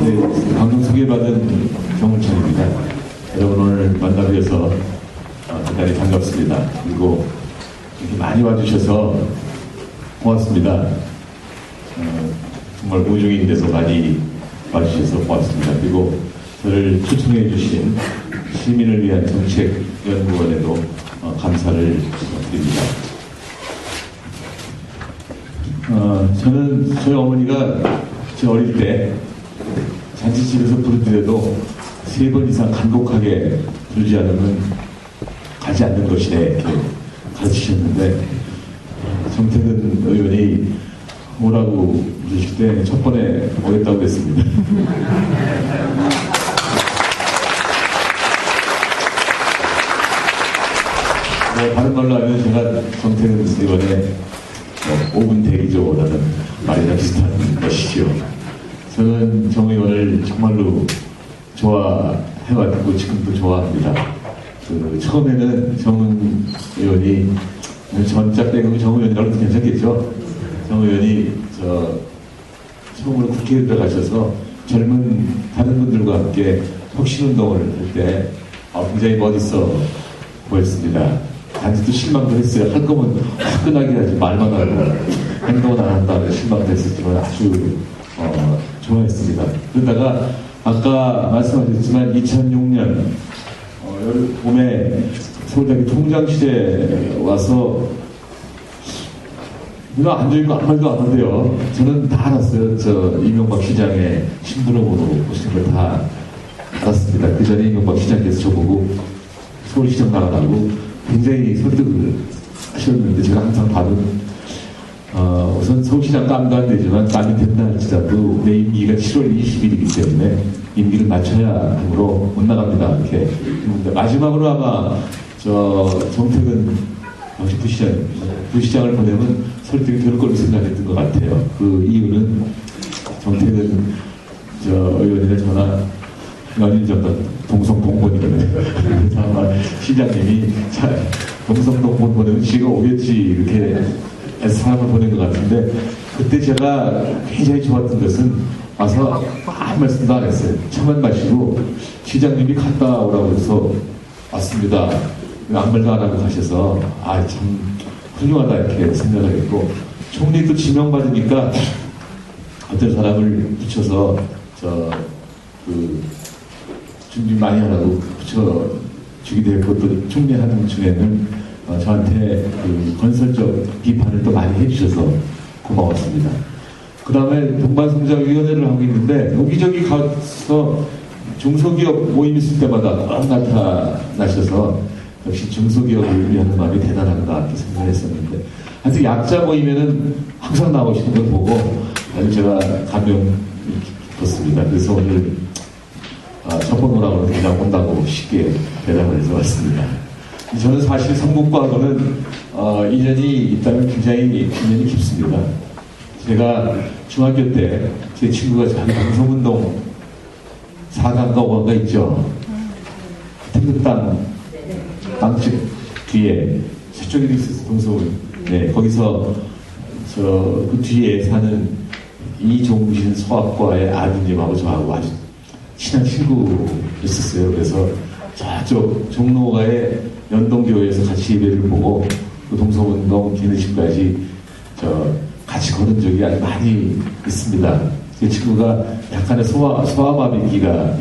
네, 방금 소개받은 정은찬입니다. 여러분 오늘 만나뵈서 대단히 반갑습니다. 그리고 이렇게 많이 와주셔서 고맙습니다. 정말 무중인 데서 많이 와주셔서 고맙습니다. 그리고 저를 초청해 주신 시민을 위한 정책연구원에도 감사를 드립니다. 저는 저희 어머니가 제 어릴 때 잔치집에서 부르더라도 3번 이상 간곡하게 부르지 않으면 가지 않는 것이네 이렇게 가르치셨는데, 정태근 의원이 뭐라고 부르실 때 첫 번에 오겠다고 했습니다. 다른 말로 하면 제가 정태근 의원의 5분 대기조라는 말이랑 비슷한 것이죠. 저는 정 의원을 정말로 좋아해왔고 지금도 좋아합니다. 처음에는 정 의원이 전작대금 정 의원이라고 해도 괜찮겠죠? 정 의원이 처음으로 국회에 들어가셔서 젊은 다른 분들과 함께 혁신운동을 할 때 굉장히 멋있어 보였습니다. 단지도 실망도 했어요. 할 거면 화끈하게 하지 말만 하고 행동은 안 한다는 실망도 했었지만 아주 좋아했습니다. 그러다가 아까 말씀하셨지만 2006년 봄에 서울대학교 총장실에 와서 누가 앉아있고 아무 말도 안 하는데요. 저는 다 알았어요. 이명박 시장의 심부름으로 오신 걸 다 알았습니다. 그 전에 이명박 시장께서 저보고 서울시장 나가라고 굉장히 설득을 하셨는데, 제가 항상 받은 우선 서울시장 깜도 안 되지만 깜이 된다 할지라도 내 임기가 7월 20일이기 때문에 임기를 맞춰야 하므로 못 나갑니다 이렇게 했는데, 마지막으로 아마 정태근 당시 부시장을 보내면 설득이 될 걸로 생각했던 것 같아요. 그 이유는 정태근 의원이나 저나 연인 전던 동성동본이거든요. 그래서 아마 시장님이 동성동본 보내면 지가 오겠지 이렇게 해서 사람을 보낸 것 같은데, 그때 제가 굉장히 좋았던 것은 와서 아무 말씀도 안 했어요. 차만 마시고 시장님이 갔다 오라고 해서 왔습니다. 아무 말도 안 하고 가셔서 참 훌륭하다 이렇게 생각을 했고, 총리도 지명받으니까 어떤 사람을 붙여서 준비 많이 하라고 붙여주기도 했고, 또 총리하는 중에는 저한테 건설적 비판을 또 많이 해주셔서 고마웠습니다. 그 다음에 동반성장위원회를 하고 있는데, 여기저기 가서 중소기업 모임 있을 때마다 꼭 나타나셔서 역시 중소기업을 위한 마음이 대단하다 이렇게 생각했었는데, 하여튼 약자 모임에는 항상 나오시는 걸 보고 아주 제가 감명 깊었습니다. 그래서 오늘 첫 번 오라고 그냥 온다고 쉽게 대답을 해서 왔습니다. 저는 사실 성북과하고는 인연이 있다면 굉장히 인연이 깊습니다. 제가 중학교 때 제 친구가 자기 동성운동 4강과 5강가 있죠. 태극당 땅집 뒤에 저쪽에 있었어요. 동성을. 네, 거기서 그 뒤에 사는 이종신 소아과의 아드님하고 저하고 아주 친한 친구였었어요. 그래서 저쪽 종로가의 연동교회에서 같이 예배를 보고 그 동성운동 기내식까지 같이 걸은 적이 아주 많이 있습니다. 그 친구가 약간의 소아마비기가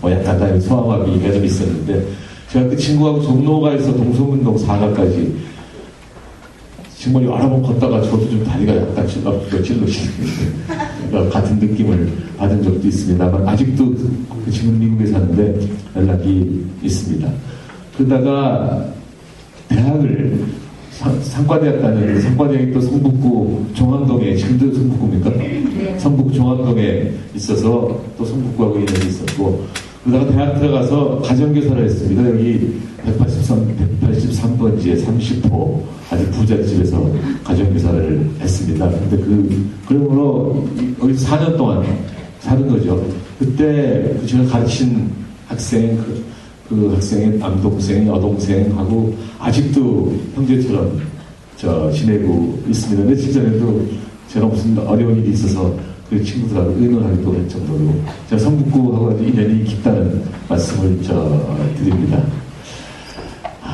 약간 소아마비가 좀 있었는데, 제가 그 친구하고 종로가에서 동성운동 4가까지 정말 여러 번 걷다가 저도 좀 다리가 약간 찔러지는데 같은 느낌을 받은 적도 있습니다만, 아직도 그 친구는 미국에 사는데 연락이 있습니다. 그러다가 대학을 상과대학 다녔는데, 상과대학이 또 성북구 종암동에, 지금도 성북구입니까? 네. 성북구 종암동에 있어서 또 성북구하고 인연이 있었고, 그러다가 대학 들어가서 가정교사를 했습니다. 여기 183번지에 30호 아주 부잣집에서 가정교사를 했습니다. 근데 그러므로 여기서 4년 동안 사는 거죠. 그때 제가 가르친 학생, 그 학생의 남동생, 여동생하고 아직도 형제처럼 지내고 있습니다. 며칠 전에도 제가 무슨 어려운 일이 있어서 그 친구들하고 의논하기도 할 정도로 제가 성북구하고 아주 인연이 깊다는 말씀을 드립니다.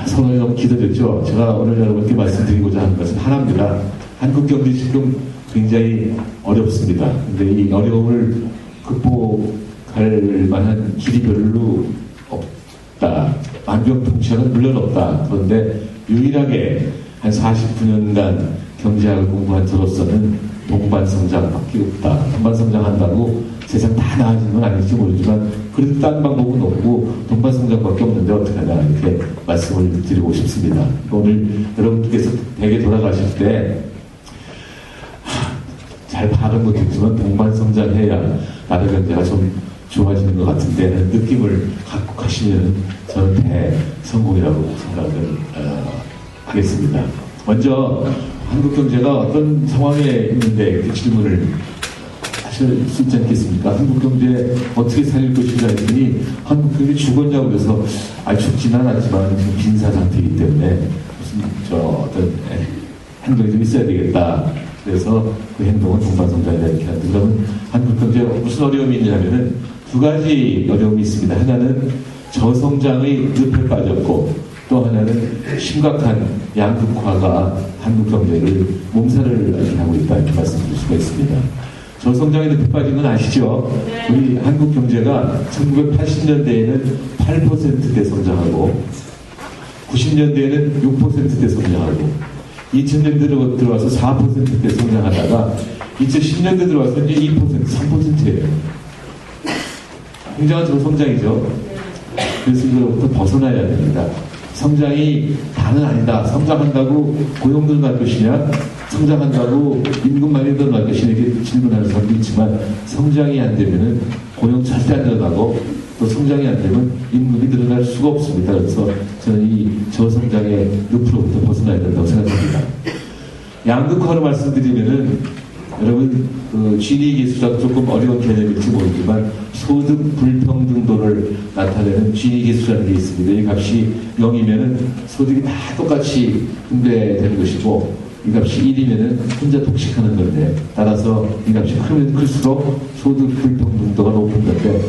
선언이 너무 기다렸죠. 제가 오늘 여러분께 말씀드리고자 하는 것은 하나입니다. 한국 경제 지금 굉장히 어렵습니다. 근데 이 어려움을 극복할 만한 길이 별로 없다. 만병통치약은 물론 없다. 그런데 유일하게 한 49년간 경제학을 공부한 저로서는 동반성장밖에 없다. 동반성장한다고 세상 다 나아지는 건 아닐지 모르지만 그래도 딴 방법은 없고 동반성장밖에 없는데 어떻게 하냐 이렇게 말씀을 드리고 싶습니다. 오늘 여러분께서 댁에 돌아가실 때 잘 파악은 못했지만 동반성장해야 나라 경제가 좀 좋아지는 것 같은데 느낌을 갖고 가시면 저는 대성공이라고 생각을 하겠습니다. 먼저 한국 경제가 어떤 상황에 있는데 그 질문을 하실 수 있지 않겠습니까? 한국 경제 어떻게 살릴 것인가 했더니 한국 경제 죽었냐고 그래서 죽지는 않았지만 빈사 상태이기 때문에 무슨 어떤 행동이 좀 있어야 되겠다. 그래서 그 행동은 동반성장이다 이렇게 하는데 그러면 한국 경제에 무슨 어려움이 있냐면은 두 가지 어려움이 있습니다. 하나는 저성장의 늪에 빠졌고 또 하나는 심각한 양극화가 한국 경제를 몸살을 하고 있다 이렇게 말씀드릴 수가 있습니다. 저성장의 늪에 빠진 건 아시죠? 우리 한국 경제가 1980년대에는 8%대 성장하고 90년대에는 6%대 성장하고 2000년대 들어와서 4%대 성장하다가 2010년대 들어와서 이제 2%, 3%예요. 굉장한 저성장이죠. 그래서 이거부터 벗어나야 됩니다. 성장이 다는 아니다. 성장한다고 고용도 날 것이냐? 성장한다고 임금만이 늘어날 것이냐? 이렇게 질문하는 사람도 있지만 성장이 안 되면은 고용 절대 안 늘어나고 또 성장이 안 되면 임금이 늘어날 수가 없습니다. 그래서 저는 이 저성장의 늪으로부터 벗어나야 된다고 생각합니다. 양극화로 말씀드리면은 여러분 그 Gini 기술학 조금 어려운 개념일지 모르지만 소득 불평등도를 나타내는 Gini 기술이라는 게 있습니다. 이 값이 0이면은 소득이 다 똑같이 분배되는 것이고 이 값이 1이면은 혼자 독식하는 건데 따라서 이 값이 크면 클수록 소득 불평등도가 높은 건데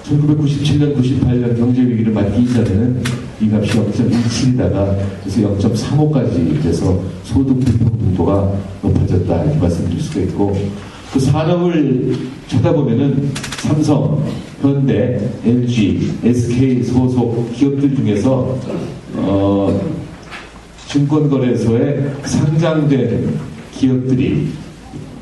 1997년, 98년 경제위기를 맞기 이전에는 이 값이 0.27이다가 그래서 0.35까지 돼서 소득 불평등도가 높아졌다 이렇게 말씀드릴 수가 있고 그 산업을 쳐다보면은 삼성, 현대, LG, SK 소속 기업들 중에서 증권거래소에 상장된 기업들이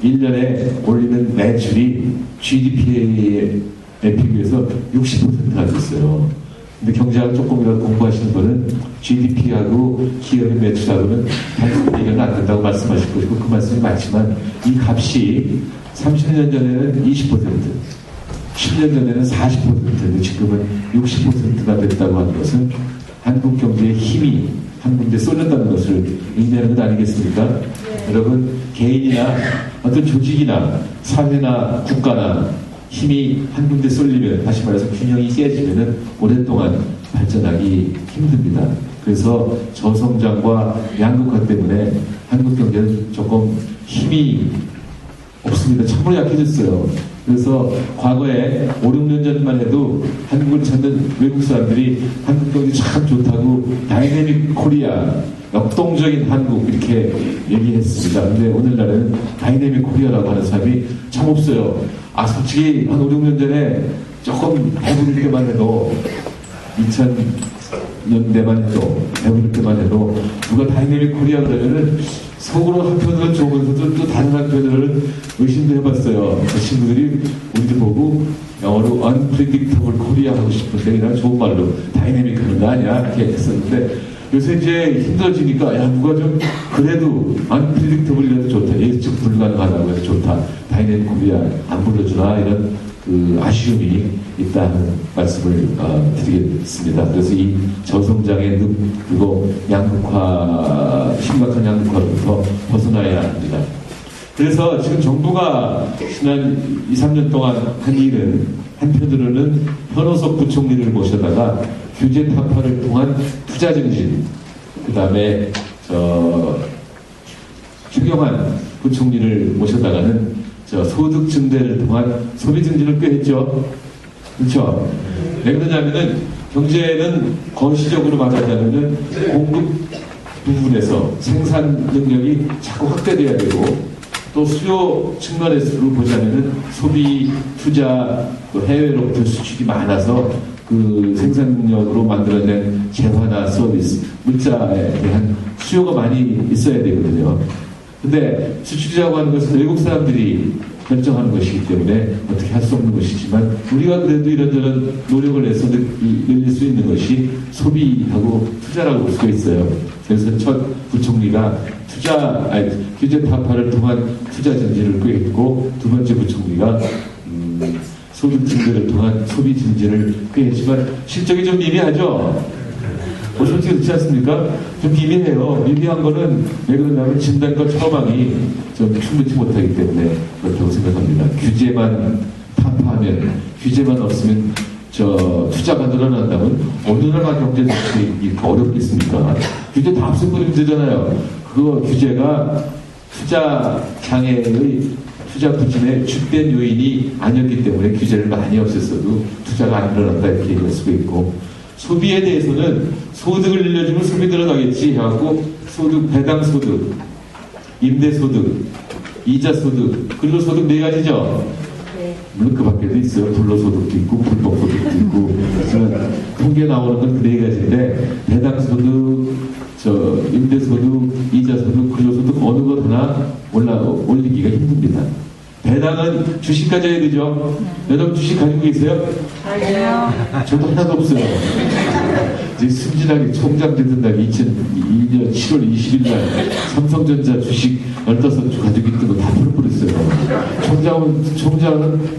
1년에 올리는 매출이 GDP에 비교해서 60%가 됐어요. 근데 경제학 조금이라도 공부하시는 분은 GDP하고 기업의 매출하고는 단순히 비교가 안 된다고 말씀하실 것이고 그 말씀이 맞지만 이 값이 30년 전에는 20%, 10년 전에는 40%인데 지금은 60%가 됐다고 하는 것은 한국 경제의 힘이 한 군데 쏠린다는 것을 의미하는 것 아니겠습니까? 네. 여러분 개인이나 어떤 조직이나 사회나 국가나 힘이 한 군데 쏠리면 다시 말해서 균형이 깨지면은 오랫동안 발전하기 힘듭니다. 그래서 저성장과 양극화 때문에 한국 경제는 조금 힘이 없습니다. 참으로 약해졌어요. 그래서 과거에 5, 6년 전만 해도 한국을 찾는 외국 사람들이 한국 경제 참 좋다고 다이내믹 코리아, 역동적인 한국 이렇게 얘기했습니다. 근데 오늘날에는 다이내믹 코리아라고 하는 사람이 참 없어요. 솔직히 한 5, 6년 전에 조금 배부를 때만 해도 2000년대만 해도 배부를 때만 해도 누가 다이내믹 코리아 그러면은 속으로 한편으로는 좋으면서도 또 다른 한편으로는 의심도 해봤어요. 그 친구들이 우리들 보고 영어로 unpredictable 코리아 하고 싶은데 이런 좋은 말로 다이내믹 하는 거 아니야? 이렇게 했었는데 요새 이제 힘들어지니까 야 누가 좀 그래도 unpredictable이라도 좋다. 예측 불가능하다고 해서 좋다. 다이내믹 코리아 안 불러주나 이런 그 아쉬움이 있다는 말씀을 드리겠습니다. 그래서 이 저성장의 늪 그리고 양극화 심각한 양극화로부터 벗어나야 합니다. 그래서 지금 정부가 지난 2, 3년 동안 한 일은 한편으로는 현호섭 부총리를 모셔다가 규제 타파를 통한 투자 증진, 그 다음에 최경환 부총리를 모셔다가는 소득 증대를 통한 소비 증진을 꽤 했죠. 그렇죠? 왜 그러냐면은 경제는 거시적으로 말하자면은 공급 부분에서 생산 능력이 자꾸 확대돼야 되고 또 수요 측면에서 보자면은 소비, 투자, 또 해외로부터 수출이 많아서 그 생산 능력으로 만들어낸 재화나 서비스, 물자에 대한 수요가 많이 있어야 되거든요. 근데 수출이라고 하는 것은 외국 사람들이 결정하는 것이기 때문에 어떻게 할 수 없는 것이지만 우리가 그래도 이런저런 노력을 해서 늘릴 수 있는 것이 소비하고 투자라고 볼 수가 있어요. 그래서 첫 부총리가 규제 타파를 통한 투자 증진을 꾀했고 두 번째 부총리가 소득 증대를 통한 소비 증진을 꾀했지만 실적이 좀 미미하죠. 솔직히 그렇지 않습니까? 좀 미미해요. 미미한 거는 왜 그러냐면 진단과 처방이 좀 충분치 못하기 때문에 그렇다고 생각합니다. 규제만 타파하면, 규제만 없으면 투자가 늘어난다면 어느 나라 경제 정책이 이렇게 어렵겠습니까? 규제 다 없애버리면 되잖아요. 그거 규제가 투자 장애의 투자 부진의 주된 요인이 아니었기 때문에 규제를 많이 없앴어도 투자가 안 일어난다 이렇게 얘기할 수가 있고 소비에 대해서는 소득을 늘려주면 소비 늘어나겠지 해갖고 소득, 배당소득, 임대소득, 이자소득, 근로소득 네 가지죠. 물론 그 밖에도 있어요. 불로소득도 있고 불법소득도 있고 통계 나오는 건 그 네 가지인데 배당소득, 임대소득, 이자소득, 근로소득 어느 것 하나 올리기가 힘듭니다. 배당은 주식 가져야 되죠. 여러분 주식 가지고 계세요? 아니요. 저도 하나도 없어요. 이제 순진하게 총장 되던 날 2002년 7월 20일 날 삼성전자 주식 15주 가지고 있던 거 다 풀어버렸어요. 총장은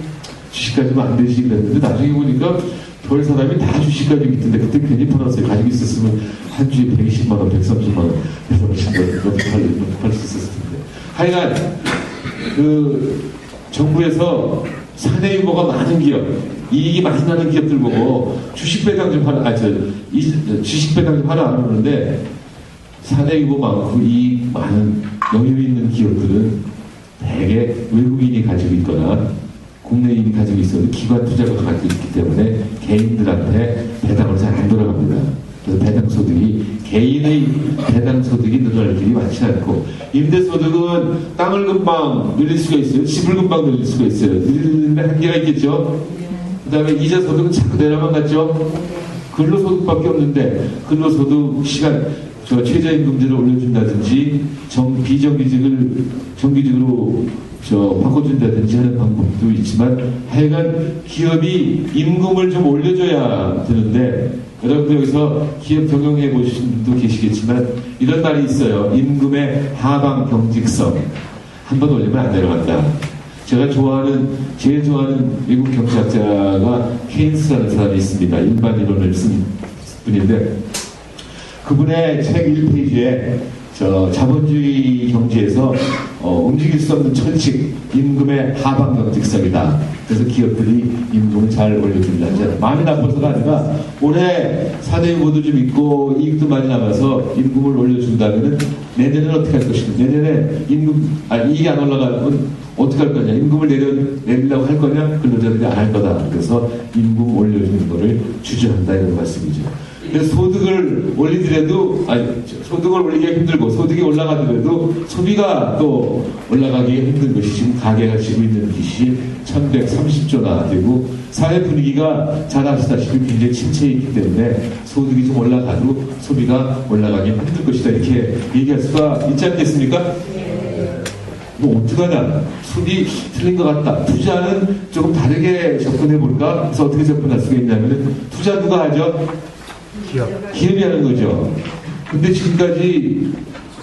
주식 가지면 안 되시 그랬는데 나중에 보니까 별 사람이 다 주식 가지고 있던데 그때 괜히 팔았어요. 가지고 있었으면 한 주에 120만 원, 130만 원 해서 팔 수 있었을 텐데. 하여간 정부에서 사내 유보가 많은 기업, 이익이 많이 나는 기업들 보고 주식 배당 좀 하라, 주식 배당 좀 하라 안 그러는데 사내 유보 많고 이익 많은 여유 있는 기업들은 대개 외국인이 가지고 있거나 국내인이 가지고 있어도 기관 투자가 가지고 있기 때문에 개인들한테 배당을 잘 안 돌아갑니다. 그래서 개인의 배당소득이 늘어날 길이 많지 않고 임대소득은 땅을 금방 늘릴 수가 있어요. 집을 금방 늘릴 수가 있어요. 늘리는데 한계가 있겠죠. 그 다음에 이자소득은 자꾸 내려만 갔죠. 근로소득밖에 없는데 근로소득 시간 최저임금제를 올려준다든지 정규직으로 바꿔준다든지 하는 방법도 있지만 하여간 기업이 임금을 좀 올려줘야 되는데 여러분 여기서 기업 경영해 보신 분도 계시겠지만 이런 말이 있어요. 임금의 하방 경직성. 한번 올리면 안 내려간다. 제가 제일 좋아하는 미국 경제학자가 케인스라는 사람이 있습니다. 일반 이론을 쓴 분인데 그분의 책 1페이지에 자본주의 경제에서 움직일 수 없는 철칙, 임금의 하방 경직성이다. 그래서 기업들이 임금을 잘 올려준다. 마음이 나빠서가 아니라 올해 사내 유보도 좀 있고 이익도 많이 남아서 임금을 올려준다면 내년에는 어떻게 할 것인가? 내년에 이익이 안 올라가면 어떻게 할 거냐? 임금을 내리려고 할 거냐? 근로자들이 안 할 거다. 그래서 임금 올려주는 거를 주저한다 이런 말씀이죠. 그래서 소득을 올리더라도 소득을 올리기가 힘들고 소득이 올라가더라도 소비가 또 올라가기가 힘든 것이 지금 가계가 지고 있는 빚이 1130조나 되고 사회 분위기가 잘 아시다시피 굉장히 침체해 있기 때문에 소득이 좀 올라가도 소비가 올라가기 힘들 것이다 이렇게 얘기할 수가 있지 않겠습니까? 뭐 어떡하냐? 소비 틀린 것 같다. 투자는 조금 다르게 접근해 볼까? 그래서 어떻게 접근할 수가 있냐면 투자 누가 하죠? 기업이 하는 거죠. 근데 지금까지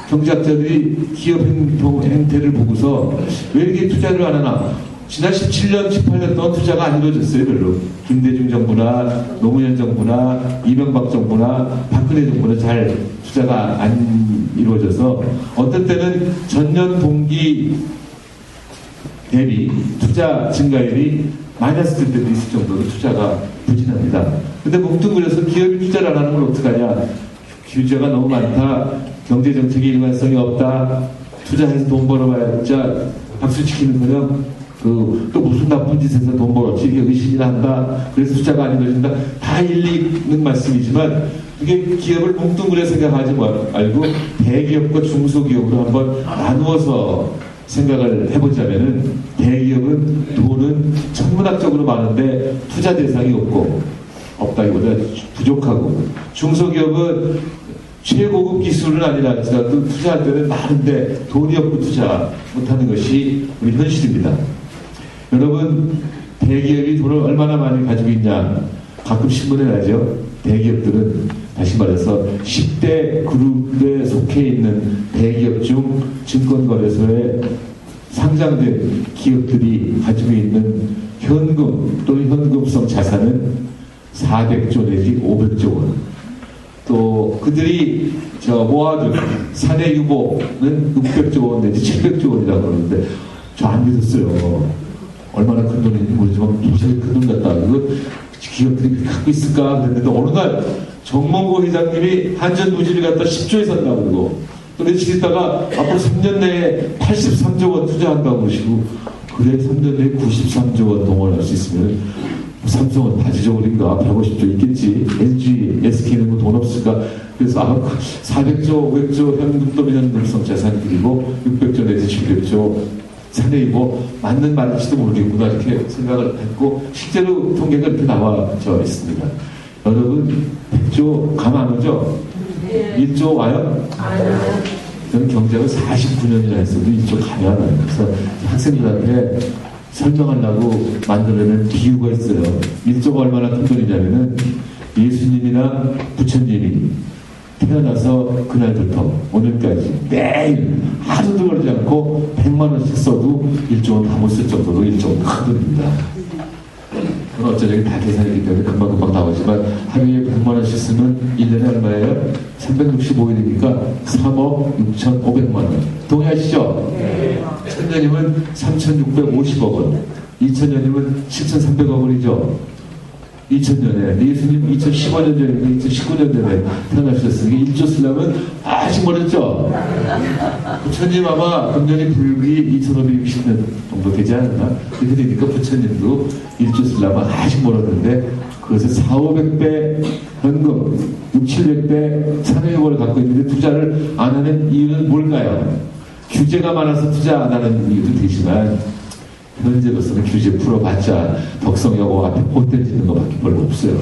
경제학자들이 기업 행태를 보고서 왜 이렇게 투자를 안 하나? 지난 17년, 18년 동안 투자가 안 이루어졌어요, 별로. 김대중 정부나 노무현 정부나 이명박 정부나 박근혜 정부나 잘 투자가 안 이루어져서 어떤 때는 전년 동기 대비 투자 증가율이 마이너스 될 때도 있을 정도로 투자가 부진합니다. 근데 뭉뚱그려서 기업이 투자를 안 하는 건 어떡하냐? 규제가 너무 많다. 경제정책의 일관성이 없다. 투자해서 돈 벌어봐야 진짜 박수 치키는거는 또 무슨 나쁜 짓에서 돈 벌었지, 이게 의심이나 한다, 그래서 숫자가 안 이루어진다, 다 일리 있는 말씀이지만, 이게 기업을 뭉뚱그려 생각하지 말고 대기업과 중소기업으로 한번 나누어서 생각을 해보자면은, 대기업은 돈은 천문학적으로 많은데 투자 대상이 없다기보다 부족하고, 중소기업은 최고급 기술은 아니라 할지라도 투자할 때는 많은데 돈이 없고 투자 못하는 것이 우리 현실입니다. 여러분, 대기업이 돈을 얼마나 많이 가지고 있냐, 가끔 신문에 나죠. 대기업들은 다시 말해서 10대 그룹에 속해 있는 대기업 중 증권거래소에 상장된 기업들이 가지고 있는 현금 또는 현금성 자산은 400조 내지 500조 원. 또 그들이 모아둔 사내 유보는 600조 원 내지 700조 원이라고 그러는데 저 안 믿었어요. 얼마나 큰 돈인지 모르지만 도저히 큰 돈 같다. 이거 기업들이 갖고 있을까 그랬는데 어느 날 정몽고 회장님이 한전부지를 갖다 10조에 산다고 그러고, 또 며칠 있다가 앞으로 3년 내에 83조 원 투자한다고 그러시고, 그래 3년 내에 93조 원 동원할 수 있으면 삼성은 바지저울인가 150조 있겠지, LG, SK는 뭐 돈 없을까. 그래서 400조, 500조 현금성 자산, 그리고 600조 내지 700조 사내이 맞는 말일지도 모르겠구나, 이렇게 생각을 했고, 실제로 통계가 이렇게 나와져 있습니다. 여러분, 100조 감 안 오죠? 1조 와요? 저는 경제를 49년이나 했어도 1조 감이 안 와요. 그래서 학생들한테 설명하려고 만들어낸 비유가 있어요. 1조가 얼마나 큰 돈이냐면은 예수님이나 부처님이 태어나서 그날부터 오늘까지 매일 하루도 걸리지 않고 100만 원씩 써도 1조 원 다 못 쓸 정도로 1조 큰 돈입니다. 그건 어쩌면 다 계산이기 때문에 금방금방 나오지만 하루에 100만 원씩 쓰면 1년에 얼마예요? 365일이니까 3억 6,500만 원. 동의하시죠? 네. 1000년이면 3,650억 원. 2000년이면 7,300억 원이죠. 2000년에 예수님 2015년 전에 2019년 전에 태어나셨으니 1조 쓰려면 아직 멀었죠. 부처님 아마 금년이 불기 2560년 정도 되지 않았나. 그렇게 되니까 부처님도 1조 쓰려면 아직 멀었는데, 그것을 4,500배 현금 6,700배 사내유보를 갖고 있는데 투자를 안 하는 이유는 뭘까요? 규제가 많아서 투자 안 하는 이유도 되지만, 현재로서는 규제 풀어봤자 덕성여고 앞에 콧대 짓는 것밖에 별로 없어요.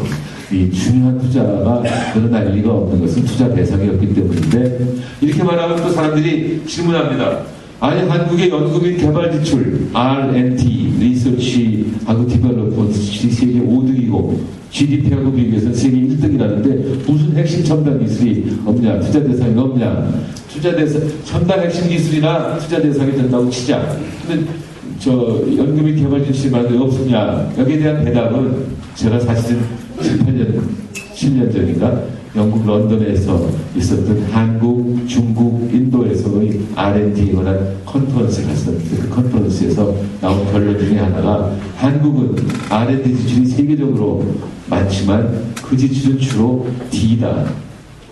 이 중요한 투자가 늘어날 리가 없는 것은 투자 대상이었기 때문인데, 이렇게 말하면 또 사람들이 질문합니다. 아니, 한국의 연구 및 개발 지출 R&D, 리서치하고 디벨롭먼트 세계 5등이고 GDP하고 비교해서 세계 1등이라는데 무슨 핵심 첨단 기술이 없냐, 투자 대상이 없냐. 투자 대상, 첨단 핵심 기술이나 투자 대상이 된다고 치자. 근데 연구 및 개발 지출이 만약에 없느냐, 여기에 대한 대답은 제가 사실은 7, 8년, 10년 전인가 영국 런던에서 있었던 한국, 중국, 인도에서의 R&D에 관한 컨퍼런스를 갔었는데, 그 컨퍼런스에서 나온 결론 중에 하나가, 한국은 R&D 지출이 세계적으로 많지만 그 지출은 주로 D다.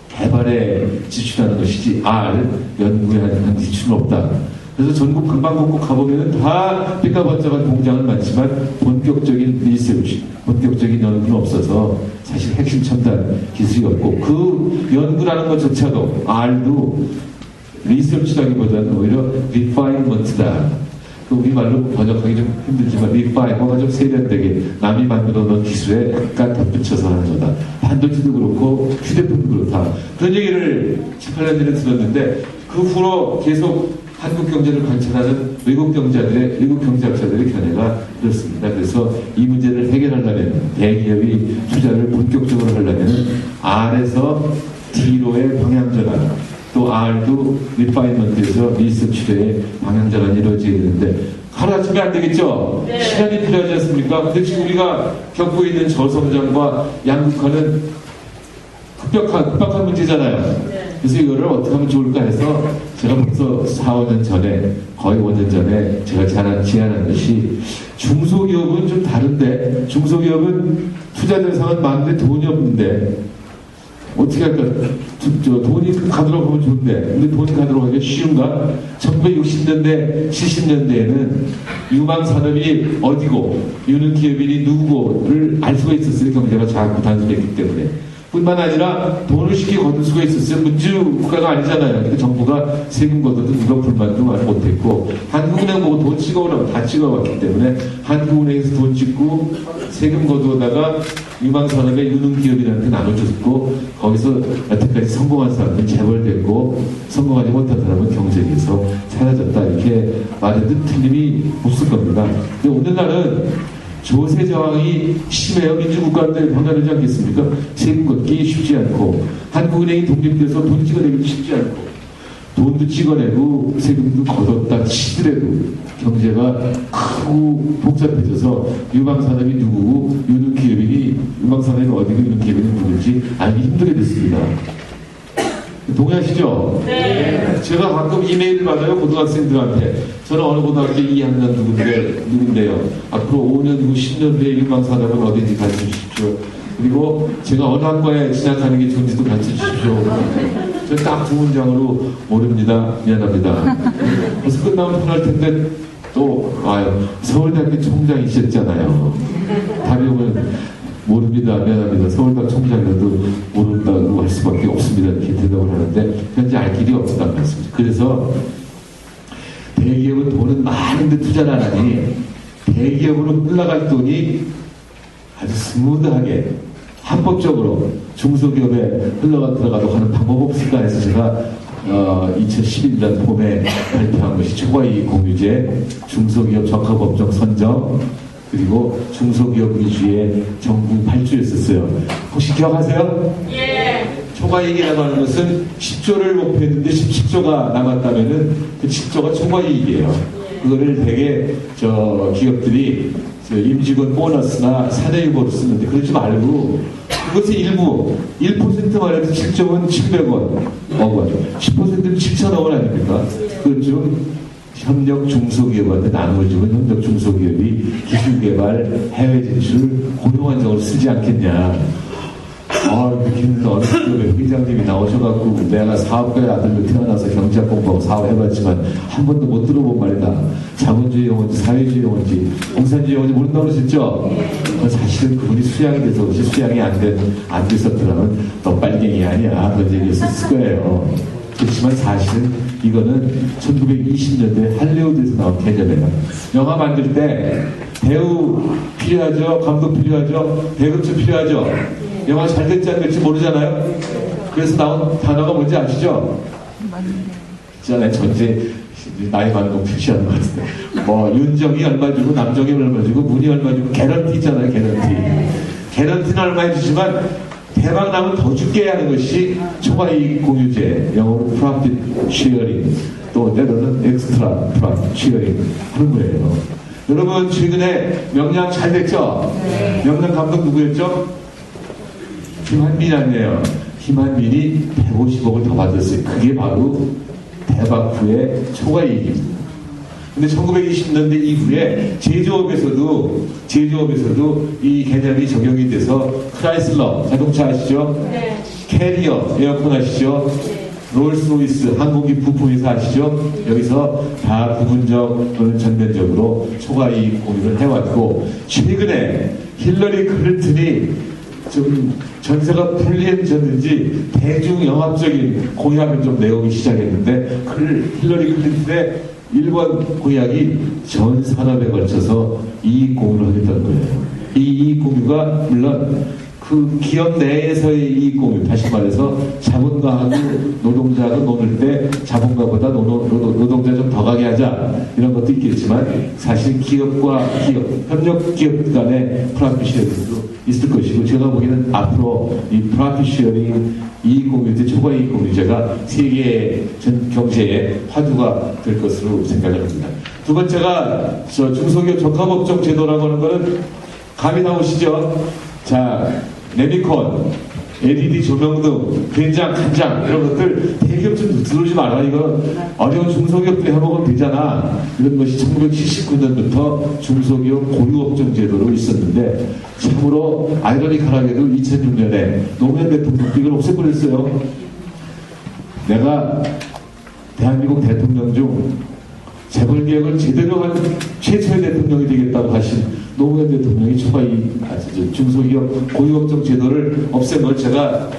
개발에 지출하는 것이지 R, 연구에 하는 지출은 없다. 그래서 전국 금방곡곡 가보면 다 삐까번쩍한 공장은 많지만 본격적인 리서치, 본격적인 연구는 없어서 사실 핵심 첨단 기술이 없고, 그 연구라는 것조차도 R도 리서치라기보다는 오히려 리파이먼트다. 우리말로 번역하기 좀 힘들지만 refine, 뭔가 좀 세련되게 남이 만들어 놓은 기술에 약간 덧붙여서 하는 거다. 반도체도 그렇고 휴대폰도 그렇다. 그런 얘기를 7, 8년 전에 들었는데, 그 후로 계속 한국 경제를 관찰하는 외국 경제학자들의 견해가 그렇습니다. 그래서 이 문제를 해결하려면, 대기업이 투자를 본격적으로 하려면 R에서 D로의 방향전환, 또 R도 리파이먼트에서 리서치의 방향전환이 이루어져야 되는데, 하루아침에 안 되겠죠? 네. 시간이 필요하지 않습니까? 근데 지금 우리가 겪고 있는 저성장과 양극화는 급박한 문제잖아요. 네. 그래서 이거를 어떻게 하면 좋을까 해서 제가 벌써 4, 5년 전에, 거의 5년 전에 제가 제안한 것이, 중소기업은 좀 다른데, 중소기업은 투자 대상은 많은데 돈이 없는데, 어떻게 할까? 돈이 가도록 하면 좋은데, 근데 돈이 가도록 하기가 쉬운가? 1960년대, 70년대에는 유망산업이 어디고, 유능기업인이 누구고를 알 수가 있었어요. 경제가 작고 단순했기 때문에. 뿐만 아니라 돈을 쉽게 거둘 수가 있었어요. 민주 국가가 아니잖아요. 근데 정부가 세금 걷어도 누가 불만도 말 못했고, 한국은행 보고 돈 찍어오라고 다 찍어왔기 때문에 한국은행에서 돈 찍고 세금 거두어다가 유망산업의 유능기업인한테 나눠줬고, 거기서 여태까지 성공한 사람은 재벌됐고, 성공하지 못한 사람은 경쟁에서 사라졌다. 이렇게 말해도 틀림이 없을 겁니다. 근데 오늘날은 조세 저항이 심해요. 민주국가인데 변화되지 않겠습니까? 세금 걷기 쉽지 않고, 한국은행이 독립돼서 돈 찍어내기 쉽지 않고, 돈도 찍어내고 세금도 걷었다 치더라도 경제가 크고 복잡해져서 유망산업이 누구고 유능기업인이 유망산업이 어디고 유능기업인이 누구인지 알기 힘들게 됐습니다. 동의하시죠? 네. 제가 가끔 이메일을 받아요, 고등학생들한테. 저는 어느 고등학교 2학년 누군데요. 앞으로 5년 후 10년 후에 유망산업은 어딘지 가르쳐 주십시오. 그리고 제가 어느 학과에 진학하는 게 좋은지도 가르쳐 주십시오. 저 딱 두 문장으로 모릅니다. 미안합니다. 그래서 끝나면 편할 텐데 또 와요. 서울대학교 총장이셨잖아요. 답이 오면 모릅니다. 미안합니다. 서울대학 총장이라도 모른다고 할 수밖에 없습니다. 이렇게 대답을 하는데 현재 알 길이 없다는 말씀이죠. 그래서 대기업은 돈은 많은데 투자를 안 하니 대기업으로 흘러갈 돈이 아주 스무드하게 합법적으로 중소기업에 들어가도록 하는 방법 없을까 해서 제가 2011년 봄에 발표한 것이 초과이익 공유제, 중소기업 적합업종 선정, 그리고 중소기업 위주의 정부 발주였었어요. 혹시 기억하세요? 예. 초과이익이라고 하는 것은 10조를 목표했는데 17조가 남았다면은 그 10조가 초과이익이에요. 그거를 되게 기업들이 임직원 보너스나 사내유보로 쓰는데 그러지 말고 그것의 일부 1%만 해도 7조면 700원, 10%는 7천억 원 아닙니까? 그것 좀 협력 중소기업한테 나누어주면 협력 중소기업이 기술개발, 해외 진출, 고용 안정을 쓰지 않겠냐. 이렇게 했는데 어느 기업의 회장님이 나오셔갖고 내가 사업가의 아들로 태어나서 경제학 공부하고 사업해봤지만 한 번도 못 들어본 말이다. 자본주의 용어인지 사회주의 용어인지 공산주의 용어인지 모른다고 그러셨죠? 사실은 그분이 수양이 돼서 그렇지 수양이 안 됐었더라면 너 빨갱이 아니야. 그런 얘기였을 거예요. 그렇지만 사실은 이거는 1920년대 할리우드에서 나온 개념이에요. 영화 만들 때 배우 필요하죠? 감독 필요하죠? 배급도 필요하죠? 영화 잘 될지 안 될지 모르잖아요? 그래서 나온 단어가 뭔지 아시죠? 있잖아요. 전체 나이 많은 거 표시하는 것 같은데. 윤정이 얼마 주고, 남정이 얼마 주고, 문이 얼마 주고, 개런티 있잖아요. 개런티. 개런티는 얼마 해주지만, 대박 나면 더 줄게 하는 것이 초과이익 공유제, 영어로 profit sharing, 또 때로는 extra profit sharing 하는 거예요. 여러분, 최근에 명량 잘 됐죠? 네. 명량 감독 누구였죠? 김한민 아니에요. 김한민이 150억을 더 받았어요. 그게 바로 대박 후의 초과이익입니다. 근데 1920년대 이후에 제조업에서도 이 개념이 적용이 돼서 크라이슬러 자동차 아시죠? 네. 캐리어 에어컨 아시죠? 네. 롤스로이스 항공기 부품회사 아시죠? 네. 여기서 다 부분적 또는 전면적으로 초과이익 공유를 해왔고 최근에 힐러리 클린턴이 좀 전세가 불리해졌는지 대중영합적인 공약을 좀 내오기 시작했는데 힐러리 클린턴의 1번 공약이 전 산업에 걸쳐서 이익 공유를 하겠다는 거예요. 이 이익 공유가 물론 그 기업 내에서의 이익 공유, 다시 말해서 자본가하고 노동자하고 노는 때 자본가보다 노동자 좀 더 가게 하자 이런 것도 있겠지만 사실 기업과 기업, 협력 기업 간의 프로핏 쉐어링도 있을 것이고 제가 보기에는 앞으로 이 프로핏 쉐어링 이익 공유제, 초과 이익 공유제가 세계 전 경제의 화두가 될 것으로 생각을 합니다. 두 번째가 중소기업 적합업종 제도라고 하는 거는 감이 나오시죠? 자, 레미콘 LED 조명 등 된장, 간장 이런 것들 대기업 좀 들어오지 마라. 이거 어려운 중소기업들이 해먹으면 되잖아. 이런 것이 1979년부터 중소기업 고유업종 제도로 있었는데 참으로 아이러니컬하게도 2006년에 노무현 대통령이 이걸 없애버렸어요. 내가 대한민국 대통령 중 재벌개혁을 제대로 한 최초의 대통령이 되겠다고 하신 노무현 대통령이 초과 이 중소기업 고유업종 제도를 없애면 제가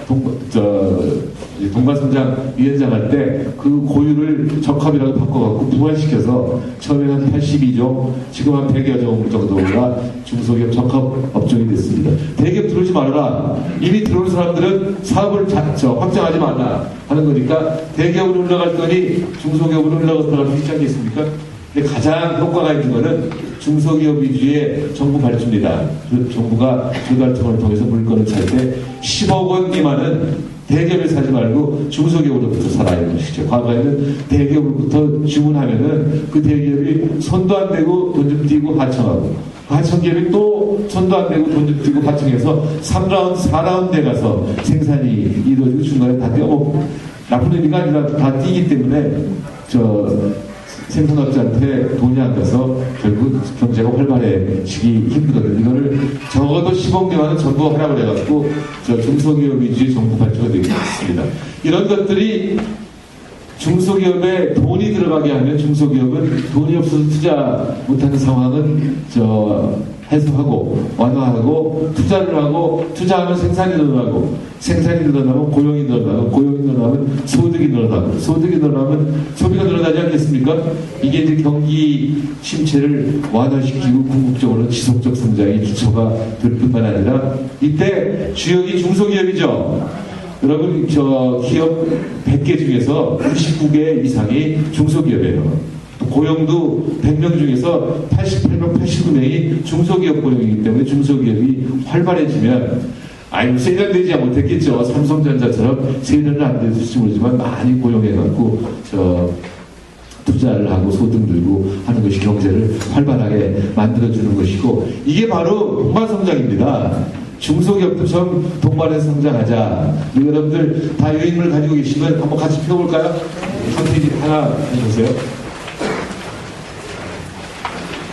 동반선장 위원장 할 때 그 고유를 적합이라고 바꿔갖고 부활시켜서 처음에 한 82종, 지금 한 100여 종 정도가 중소기업 적합업종이 됐습니다. 대기업 들어오지 말아라. 이미 들어온 사람들은 사업을 확장하지 말라 하는 거니까 대기업으로 올라갔더니 중소기업으로 올라가서 사람이 있지 않겠습니까? 근데 가장 효과가 있는 것은 중소기업 위주의 정부 발주입니다. 그 정부가 조달청을 통해서 물건을 살 때 10억 원 미만은 대기업을 사지 말고 중소기업으로부터 사라 이런 것이죠. 과거에는 대기업으로부터 주문하면은 그 대기업이 손도 안 대고 돈 좀 띄고 하청하고 하청기업이 또 손도 안 대고 돈 좀 띄고 하청해서 3라운드, 4라운드에 가서 생산이 이루어지고 중간에 다 떼어먹고 나쁜 의미가 아니라 다 띄기 때문에 생산업자한테 돈이 안 가서 결국 경제가 활발해지기 힘들거든요. 이거를 적어도 10억 미만은 정부가 허락을 해갖고 중소기업 위주의 정부 발주가 되겠습니다. 이런 것들이 중소기업에 돈이 들어가게 하면 중소기업은 돈이 없어서 투자 못하는 상황은 해소하고 완화하고 투자를 하고 투자하면 생산이 늘어나고 생산이 늘어나면 고용이 늘어나고 고용이 늘어나면 소득이 늘어나고 소득이 늘어나면 소비가 늘어나지 않겠습니까? 이게 이제 경기 침체를 완화시키고 궁극적으로 지속적 성장의 기초가 될 뿐만 아니라 이때 주역이 중소기업이죠. 여러분 기업 100개 중에서 99개 이상이 중소기업이에요. 고용도 100명 중에서 88명, 89명이 중소기업 고용이기 때문에 중소기업이 활발해지면 세련되지 못했겠죠. 삼성전자처럼 세련은 안 될지 모르지만 많이 고용해갖고 투자를 하고 소득 늘고 하는 것이 경제를 활발하게 만들어주는 것이고 이게 바로 동반성장입니다. 중소기업도 좀 동반해서 성장하자. 여러분들 다 여인을 가지고 계시면 한번 같이 펴볼까요? 한 페이지 하나 해보세요.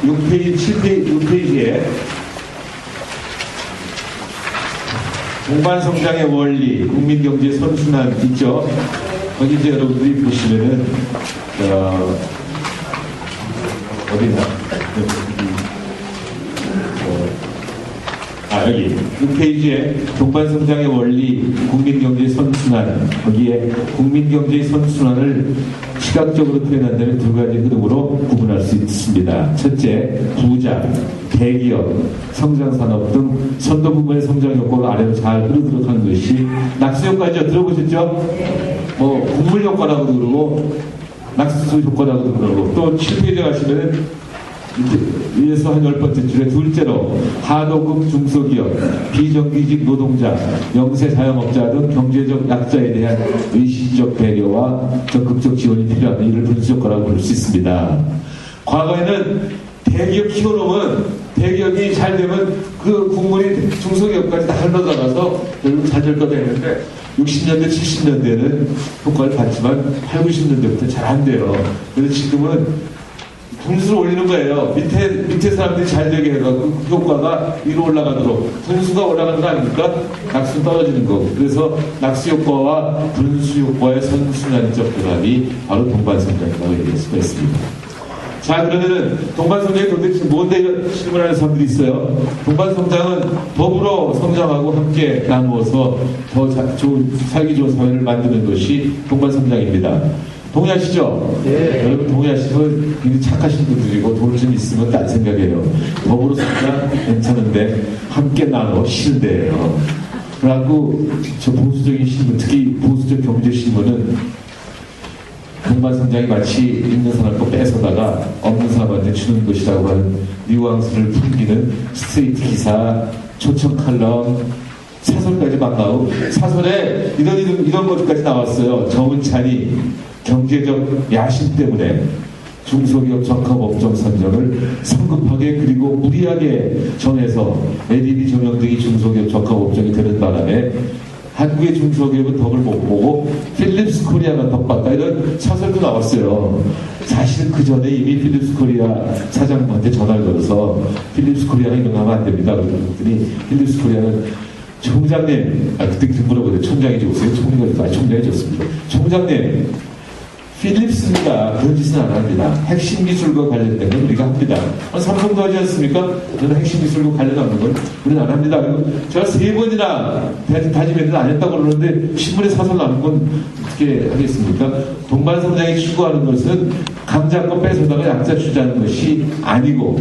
6페이지, 6페이지에 동반성장의 원리, 국민경제 선순환 있죠? 거기 이제 여러분들이 보시면은, 어디나? 여기 6페이지에 동반성장의 원리, 국민경제 선순환, 거기에 국민경제의 선순환을 시각적으로 표현한다면 두 가지 흐름으로 구분할 수 있습니다. 첫째, 부자, 대기업, 성장산업 등 선도부문의 성장 효과가 아래로 잘 흐르도록 하는 것이 낙수효과죠. 들어보셨죠? 국물 효과라고도 그러고 낙수 효과라고도 그러고 또 7페이지에 가시면 위에서 한 10번째 줄에 둘째로 하도급 중소기업, 비정규직 노동자, 영세 자영업자 등 경제적 약자에 대한 의식적 배려와 적극적 지원이 필요하다. 이를 분수효과라고 볼 수 있습니다. 과거에는 대기업 키워놓으면 대기업이 잘 되면 그 국물이 중소기업까지 다 흘러나가서 결국 잘 될 거다 했는데 60년대, 70년대는 효과를 봤지만 8, 90년대부터 잘 안 돼요. 그래서 지금은 분수를 올리는 거예요. 밑에 사람들이 잘 되게 해가지고 그 효과가 위로 올라가도록 분수가 올라가는 거 아닙니까? 낙수 떨어지는 거. 그래서 낙수 효과와 분수 효과의 선순환적 결합이 바로 동반성장이라고 얘기할 수가 있습니다. 자, 그러면은 동반성장이 도대체 뭔데 질문하는 사람들이 있어요. 동반성장은 더불어 성장하고 함께 나누어서 더 살기 좋은 사회를 만드는 것이 동반성장입니다. 동의하시죠? 네. 여러분 동의하시면 굉장히 착하신 분들이고 돈 좀 있으면 딴 생각해요. 더불어 성장 괜찮은데 함께 나눠 싫은데요. 그래갖고 저 보수적인 신문, 특히 보수적 경제 신문은 동반성장이 마치 있는 사람 거 뺏어다가 없는 사람한테 주는 것이라고 하는 뉘앙스를 풍기는 스트레이트 기사, 초청 칼럼, 사설까지 막 나오고 사설에 이런 것까지 나왔어요. 정은찬이 경제적 야심 때문에 중소기업 적합업종 선정을 성급하게 그리고 무리하게 정해서 LED 조명 등이 중소기업 적합업종이 되는 바람에 한국의 중소기업은 덕을 못 보고 필립스 코리아가 덕 봤다, 이런 사설도 나왔어요. 사실은 그 전에 이미 필립스 코리아 사장님한테 전화를 걸어서 필립스 코리아가 이런 거 하면 안 됩니다 그랬더니 필립스 코리아는 총장님, 그때 물어보세요. 총장이 좋으세요? 총장이 좋습니다. 총장님, 필립스입니다. 그런 짓은 안 합니다. 핵심 기술과 관련된 건 우리가 합니다. 삼성도 하지 않습니까? 저는 핵심 기술과 관련하는 건 우리는 안 합니다. 그리고 제가 3번이나 다짐했는데 안 했다고 그러는데 신문에 사설 나는 건 어떻게 하겠습니까? 동반성장이 추구하는 것은 강자 거 뺏어다가 약자 주자는 것이 아니고,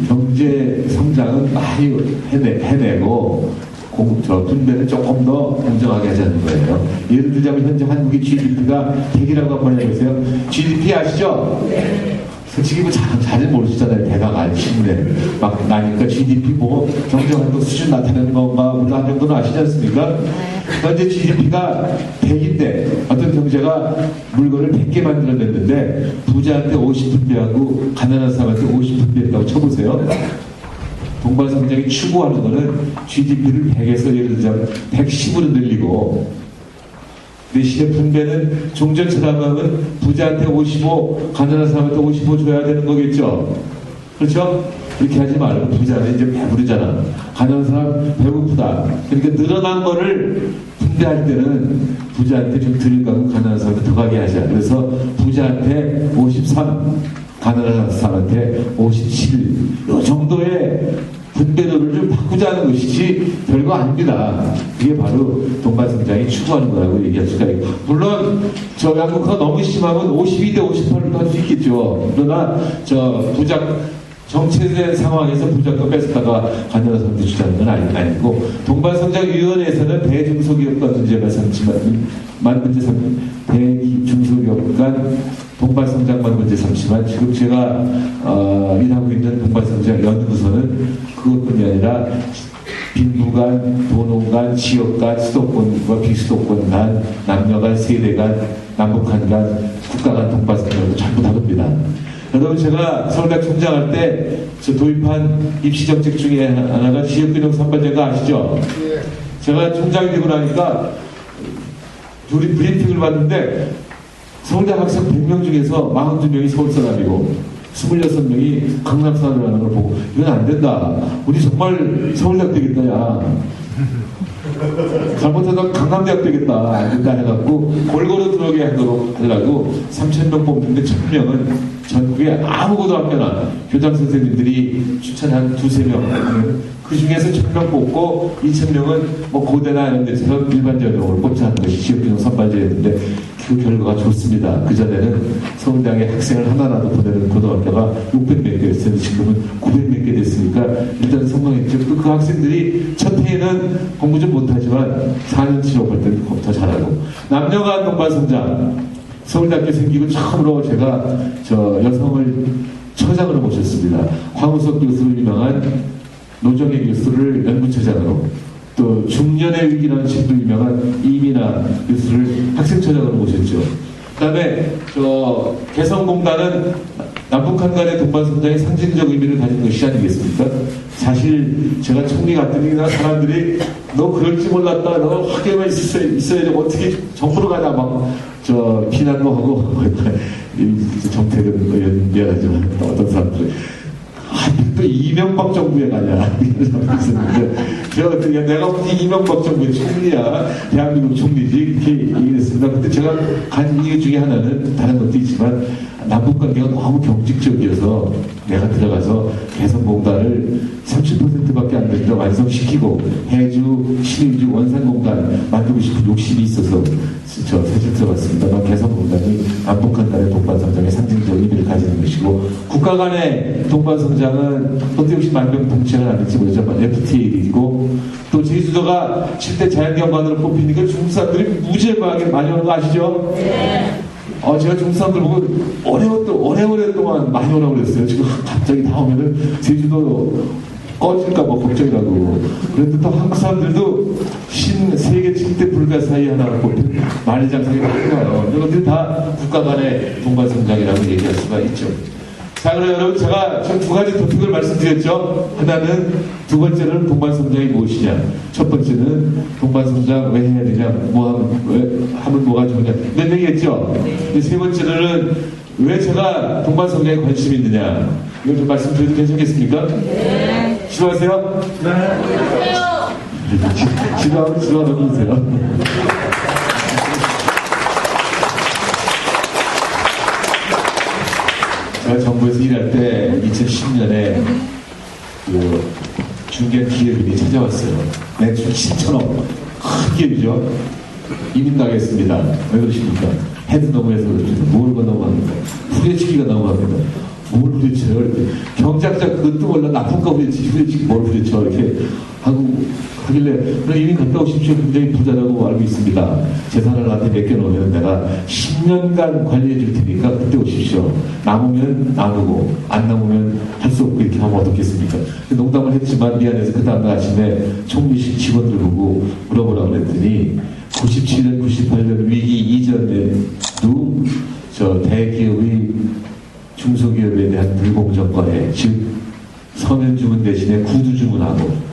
경제 성장은 많이 해내고 분배를 조금 더 공정하게 하자는 거예요. 예를 들자면 현재 한국의 GDP가 100이라고 한번 해보세요. GDP 아시죠? 네. 솔직히 뭐 잘 모르시잖아요. 대강 신문에 막 나니까 GDP 뭐 경제활동 수준 나타내는 건가 물론 한 정도는 아시지 않습니까? 현재 GDP가 100인데 어떤 경제가 물건을 100개 만들어냈는데 부자한테 50분배하고 가난한 사람한테 50분배했다고 쳐보세요. 동반성장이 추구하는 것은 GDP를 100에서 예를 들자면 110으로 늘리고, 대신에 분배는 종전처럼 하면 부자한테 55, 가난한 사람한테 55 줘야 되는 거겠죠. 그렇죠? 이렇게 하지 말고 부자는 이제 배부르잖아. 가난한 사람 배고프다. 그러니까 늘어난 거를 분배할 때는 부자한테 좀 덜 가고 가난한 사람한테 더 가게 하자. 그래서 부자한테 53, 가난한 사람한테 57, 이 정도의 분배도를 좀 바꾸자는 것이지 별거 아닙니다. 그게 바로 동반성장이 추구하는 거라고 얘기할 수가 있고, 물론 저 양극화가 너무 심하면 52대 58로 할 수 있겠죠. 그러나 저 정체된 상황에서 부자가 뺏었다가 가난한 사람들 주자는 건 아니고, 동반성장위원회에서는 대중소기업과 문제만 대중소기업 간 동반성장만 문제 삼지만, 지금 제가 일하고 있는 동반성장 연구소는 그것뿐이 아니라 빈부 간, 도농 간, 지역 간, 수도권과 비수도권 간, 남녀 간, 세대 간, 남북한 간, 국가 간 동반성장도 전부 다룹니다. 여러분, 제가 서울대학 총장할 때 저 도입한 입시정책 중에 하나가 지역균형 선발제가 아시죠? 제가 총장이 되고 나니까 우리 브리핑을 받는데 서울대 학생 100명 중에서 42명이 서울 사람이고 26명이 강남 사람이라는 걸 보고, 이건 안 된다. 우리 정말 서울대학 되겠다, 야. 잘못하다 강남대학 되겠다. 안 된다 해갖고 골고루 들어오게 하려고 3,000명 뽑는데 1,000명은 전국에 아무것도 안 변한 교장 선생님들이 추천한 2~3명, 그 중에서 1,000명 뽑고 2,000명은 뭐 고대나 이런 데서 일반적으로 뽑자는 것이 지역균형 선발제였는데 그 결과가 좋습니다. 그전에는 서울대학에 학생을 하나라도 보내는 고등학교가 600몇 개였어요. 지금은 900몇 개 됐으니까 일단 성공했죠. 그 학생들이 첫 해에는 공부 좀 못하지만 4년 취업할 때는 더 잘하고, 남녀간 동반성장, 서울대학교 생기고 처음으로 제가 저 여성을 처장으로 모셨습니다. 황우석 교수로 유명한 노정혜 교수를 연구처장으로, 또 중년의 위기라는 책도 유명한 이민아 교수를 학생처장으로 모셨죠. 그 다음에 저 개성공단은 남북한 간의 동반성장의 상징적 의미를 가진 것이 아니겠습니까? 사실 제가 총리 갔더니 사람들이 너 그럴 줄 몰랐다, 너 학교에만 있어야지 어떻게 정부로 가냐 막 저 비난도 하고 정택은 미안하지만 어떤 사람들이 또 이명박 정부에 가냐 이런 사람도 있었는데, 제가 어떻게 내가 무슨 이명박 정부의 총리야, 대한민국 총리지 이렇게 얘기했습니다. 근데 제가 간 이유 중에 하나는 다른 것도 있지만 남북관계가 너무 경직적이어서 내가 들어가서 개성공단을 30%밖에 안 된다 완성시키고 해주, 신의주, 원산공단 만들고 싶은 욕심이 있어서 저 사실 들어갔습니다만, 개성공단이 남북한 간의 동반성장의 상징적 의미를 가지는 것이고, 국가 간의 동반성장은 어떻게 혹시 만병통치는 아닐지 모르지만 FTA이고, 또 제주도가 7대 자연경관으로 뽑히니까 중국 사람들이 무지하게 많이 오는 거 아시죠? 네. 제가 중국 사람들 보고 오래 동안 많이 오라고 그랬어요. 지금 갑자기 다 오면은 제주도 꺼질까 봐 걱정이라고. 그런데 또 한국 사람들도 세계 7대 불가사의 하나로 뽑힌 만리장성이 많이 와요. 이것들 다 국가 간의 동반성장이라고 얘기할 수가 있죠. 자, 그럼 여러분, 제가 두 가지 토픽을 말씀드렸죠. 하나는, 두 번째는 동반성장이 무엇이냐. 첫 번째는 동반성장 왜 해야 되냐, 왜 하면 뭐가 좋냐. 이런 얘기했죠. 세 번째는 왜 제가 동반성장에 관심이 있느냐. 이걸 좀 말씀드려도 괜찮겠습니까? 네. 싫어하세요? 네. 싫어하면 넘기세요. 제가 정부에서 일할 때 2010년에 그 중견 기업인이 찾아왔어요. 매출 7천억. 큰 기업이죠. 이민 나겠습니다. 왜 그러십니까? 해도 너무해서 그렇죠. 뭘 너무합니까? 후려치기가 너무합니다. 뭘 후려쳐요? 이렇게. 경작자 그것도 몰라. 나쁜가 후려치기 뭘 후려쳐. 이렇게 하길래, 그럼 이민 갔다 오십시오. 굉장히 부자라고 알고 있습니다. 재산을 나한테 맡겨놓으면 내가 10년간 관리해 줄 테니까 그때 오십시오. 남으면 나누고, 안 남으면 할 수 없고 이렇게 하면 어떻겠습니까? 농담을 했지만 미안해서 그 다음날 아침에 총리실 직원들 보고 물어보라고 그랬더니 97년, 98년 위기 이전에도 저 대기업의 중소기업에 대한 불공정거래, 즉 서면 주문 대신에 구두 주문하고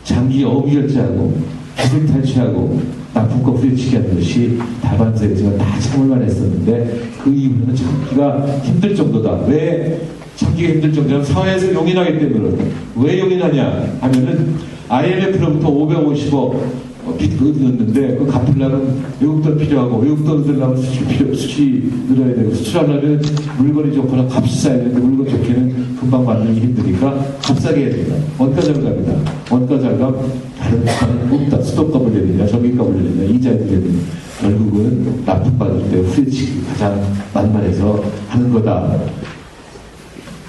장기 어기결제하고 기술 탈취하고 나쁜 거 후려치기 하는 것이 다반사였지만 다 참을만 했었는데 그 이후에는 참기가 힘들 정도다. 왜 참기가 힘들 정도냐면 사회에서 용인하기 때문에. 왜 용인하냐 하면은 IMF로부터 550억 빚 얻었는데 그 갚으려면 외국돈 필요하고 외국돈 얻으려면 수출이 늘어야 되고 수출하려면 물건이 좋거나 값이 싸야 되는데 물건 좋게는 금방 만들기 힘드니까 값싸게 해야 된다. 원가 절감이다. 원가 절감 다른 것은 없다. 수도값을 내리냐 전기값을 내리냐 이자를 내리냐 결국은 납품받을 때 후려치기 가장 만만해서 하는 거다.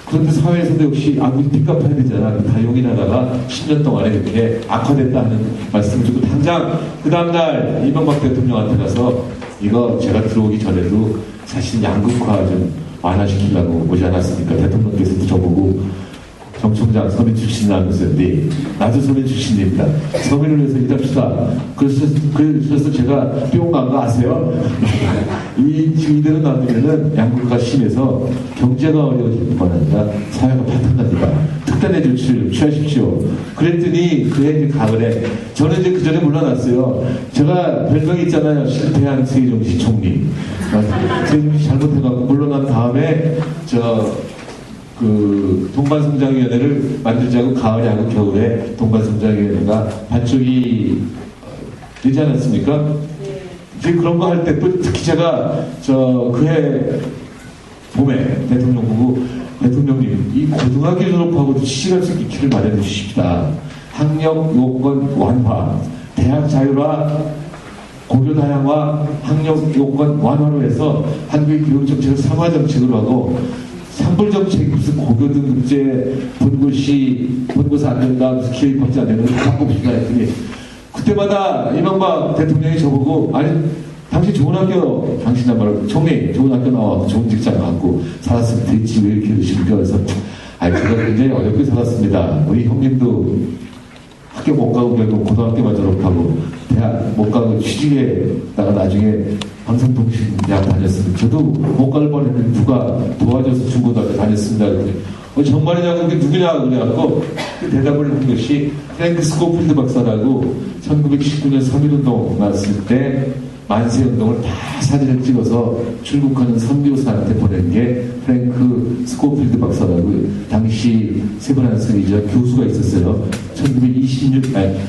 그런데 사회에서도 역시 우리 빚값 해야 되잖아. 다 용인하다가 10년 동안에 이렇게 악화됐다는 말씀을 주고 당장 그 다음날 이명박 대통령한테 가서 이거 제가 들어오기 전에도 사실 양극화 좀 완화시키려고 오지 않았습니까? 대통령께서도 저보고 정청장 서민 출신이라면서 네, 나도 서민 출신입니다. 서민을 위해서 일합시다. 그래서 제가 뿅 간 거 아세요? 지금 이대로 놔두면은 양극화가 심해서 경제가 어려워질 뿐만 아니라 사회가 파탄납니다. 특단의 조치를 취하십시오. 그랬더니 그해 가을에 저는 이제 그 전에 물러났어요. 제가 별명이 있잖아요. 실패한 세종시 총리. 세종시 잘못해갖고 물러난 다음에 동반성장위원회를 만들자고 가을에 하고 겨울에 동반성장위원회가 반쪽이 되지 않았습니까? 이제 그런 거 할 때 또 특히 제가 그해 봄에 대통령 보고 대통령님 이 고등학교 졸업하고도 시간 쓰기 길을 마련해 주십시다. 학력 요건 완화, 대학 자율화, 고교 다양화, 학력 요건 완화로 해서 한국의 교육 정책을 상화 정책으로 하고 산불정책 무슨 고교 등급제 본고사 안 된다 무슨 기회입학제 안 되는 거 다 바꿉시다 했더니 그때마다 이명박 대통령이 저보고 아니 당신 좋은 학교 당신은 말고 총리 좋은 학교 나와서 좋은 직장 갖고 살았으면 됐지 왜 이렇게 그러십니까? 그래서 제가 굉장히 어렵게 살았습니다. 우리 형님도 학교 못 가고 결국 고등학교만 졸업하고 대학 못 가고 취직에다가 나중에 방송통신대학 다녔습니다. 저도 못 갈 뻔했는데 누가 도와줘서 중고등학교 다녔습니다. 정말이냐고 그게 누구냐 그래갖고 그 대답을 한 것이 프랭크 스코필드 박사라고 1919년 3.1운동 났을 때 만세운동을 다 사진을 찍어서 출국하는 선교사한테 보낸 게 프랭크 스코필드 박사라고 당시 세브란스이자 교수가 있었어요.